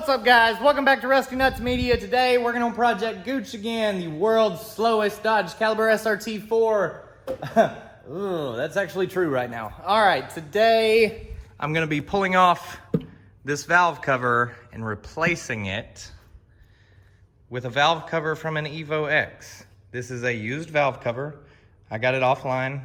What's up, guys? Welcome back to Rusty Nuts Media. Today, working on Project Gewch again, the world's slowest Dodge caliber SRT4. Ooh, that's actually true right now. All right, today I'm gonna be pulling off this valve cover and replacing it with a valve cover from an Evo X. This is a used valve cover. I got it offline.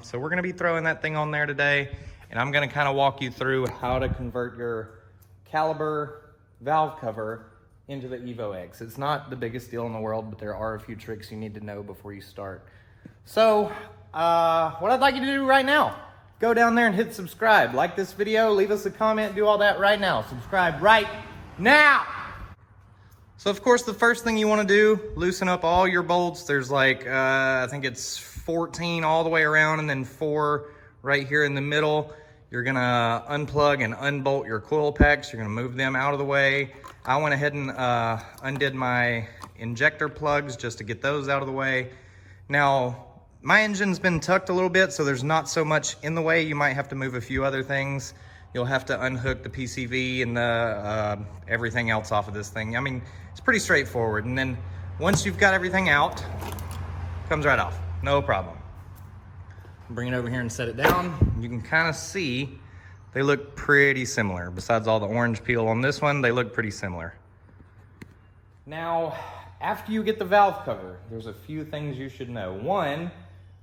So we're gonna be throwing that thing on there today, and I'm gonna kind of walk you through how to convert your caliber valve cover into the Evo X. It's not the biggest deal in the world, but there are a few tricks you need to know before you start. So what I'd like you to do right now, go down there and hit subscribe. Like this video, leave us a comment, do all that right now. Subscribe right now. So of course, the first thing you want to do, loosen up all your bolts. There's like, I think it's 14 all the way around and then 4 right here in the middle. You're gonna unplug and unbolt your coil packs. You're gonna move them out of the way. I went ahead and undid my injector plugs just to get those out of the way. Now, my engine's been tucked a little bit, so there's not so much in the way. You might have to move a few other things. You'll have to unhook the PCV and the everything else off of this thing. I mean, it's pretty straightforward. And then once you've got everything out, it comes right off, no problem. Bring it over here and set it down. You can kind of see they look pretty similar. Besides all the orange peel on this one, they look pretty similar. Now, after you get the valve cover, there's a few things you should know. One,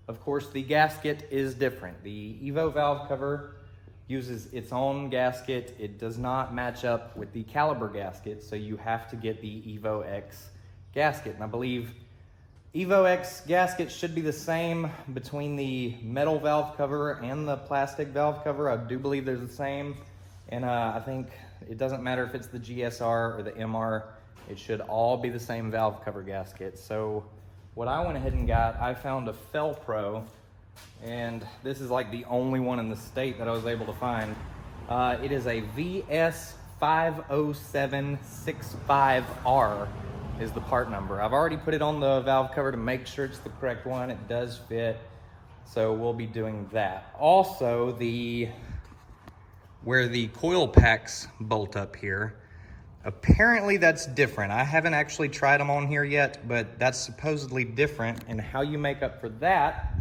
of course, the gasket is different. The Evo valve cover uses its own gasket. It does not match up with the caliber gasket, so you have to get the Evo X gasket. And I believe Evo X gasket should be the same between the metal valve cover and the plastic valve cover. I do believe they're the same. And I think it doesn't matter if it's the GSR or the MR, it should all be the same valve cover gasket. So what I went ahead and got, I found a Felpro, and this is like the only one in the state that I was able to find. It is a VS50765R. is the part number. I've already put it on the valve cover to make sure it's the correct one. It does fit, so we'll be doing that. Also, where the coil packs bolt up here, apparently that's different. I haven't actually tried them on here yet, but that's supposedly different. And how you make up for that,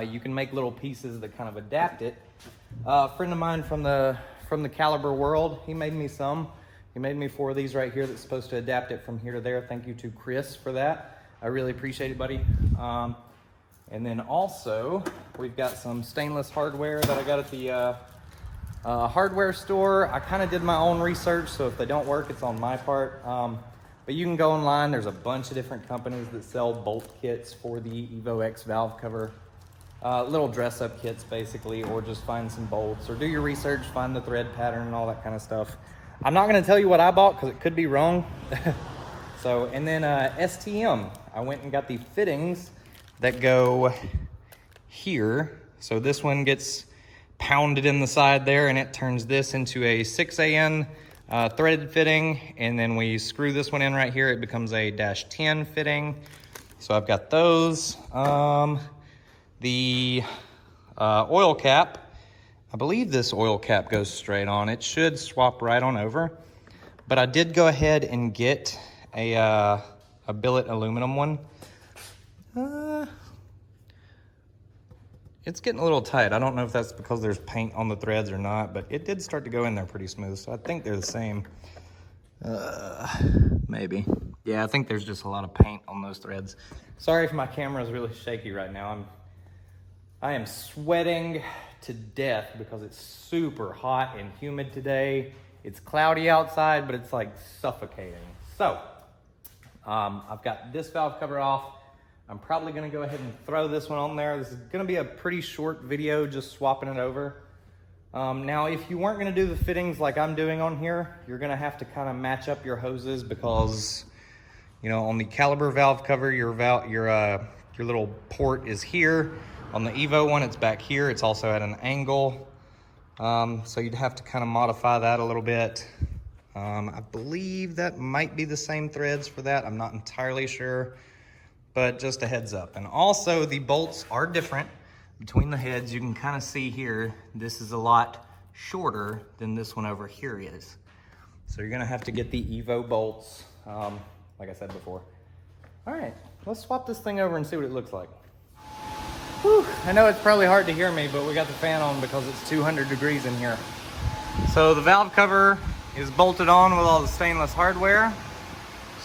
you can make little pieces that kind of adapt it. A friend of mine from the caliber world, he made me some. He made me 4 of these right here that's supposed to adapt it from here to there. Thank you to Chris for that. I really appreciate it, buddy. And then also, we've got some stainless hardware that I got at the hardware store. I kind of did my own research, so if they don't work, it's on my part. But you can go online. There's a bunch of different companies that sell bolt kits for the Evo X valve cover. Little dress-up kits, basically, or just find some bolts, or do your research, find the thread pattern and all that kind of stuff. I'm not gonna tell you what I bought because it could be wrong. So, and then STM, I went and got the fittings that go here. So this one gets pounded in the side there, and it turns this into a 6AN threaded fitting. And then we screw this one in right here. It becomes a -10 fitting. So I've got those. The oil cap, I believe this oil cap goes straight on. It should swap right on over. But I did go ahead and get a billet aluminum one. It's getting a little tight. I don't know if that's because there's paint on the threads or not, but it did start to go in there pretty smooth. So I think they're the same. Maybe. Yeah, I think there's just a lot of paint on those threads. Sorry if my camera is really shaky right now. I am sweating to death because it's super hot and humid today. It's cloudy outside, but it's like suffocating. So, I've got this valve cover off. I'm probably gonna go ahead and throw this one on there. This is gonna be a pretty short video, just swapping it over. Now, if you weren't gonna do the fittings like I'm doing on here, you're gonna have to kind of match up your hoses because, you know, on the caliber valve cover, your little port is here. On the Evo one, it's back here. It's also at an angle. So you'd have to kind of modify that a little bit. I believe that might be the same threads for that. I'm not entirely sure, but just a heads up. And also the bolts are different between the heads. You can kind of see here, this is a lot shorter than this one over here is. So you're gonna have to get the Evo bolts, like I said before. All right, let's swap this thing over and see what it looks like. Whew, I know it's probably hard to hear me, but we got the fan on because it's 200 degrees in here. So the valve cover is bolted on with all the stainless hardware.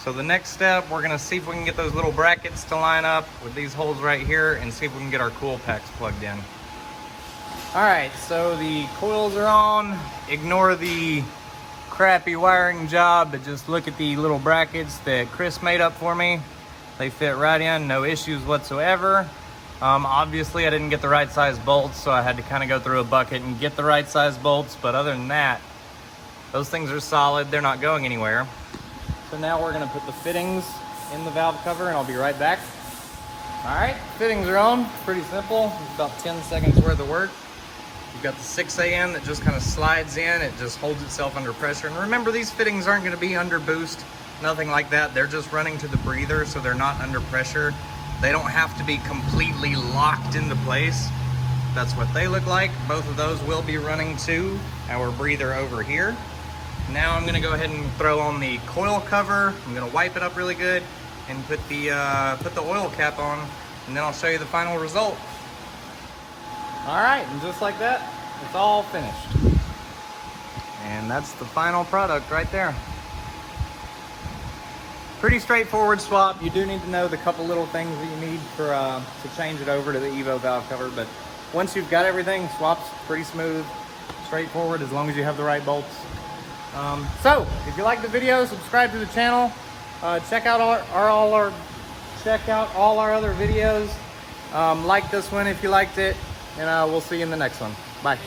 So the next step, we're gonna see if we can get those little brackets to line up with these holes right here and see if we can get our coil packs plugged in. All right, so the coils are on. Ignore the crappy wiring job, but just look at the little brackets that Chris made up for me. They fit right in, no issues whatsoever. Obviously I didn't get the right size bolts, so I had to kind of go through a bucket and get the right size bolts, but other than that, those things are solid, they're not going anywhere. So now we're gonna put the fittings in the valve cover and I'll be right back. All right, fittings are on, pretty simple. It's about 10 seconds worth of work. You've got the 6 AM that just kind of slides in, it just holds itself under pressure. And remember, these fittings aren't gonna be under boost, nothing like that. They're just running to the breather, so they're not under pressure. They don't have to be completely locked into place. That's what they look like. Both of those will be running to our breather over here. Now I'm gonna go ahead and throw on the coil cover. I'm gonna wipe it up really good and put the oil cap on, and then I'll show you the final result. All right, and just like that, it's all finished. And that's the final product right there. Pretty straightforward swap. You do need to know the couple little things that you need for to change it over to the Evo valve cover, but once you've got everything, swap's pretty smooth, straightforward, as long as you have the right bolts. So if you like the video, subscribe to the channel. Check out all our other videos. Like this one if you liked it, and we'll see you in the next one. Bye.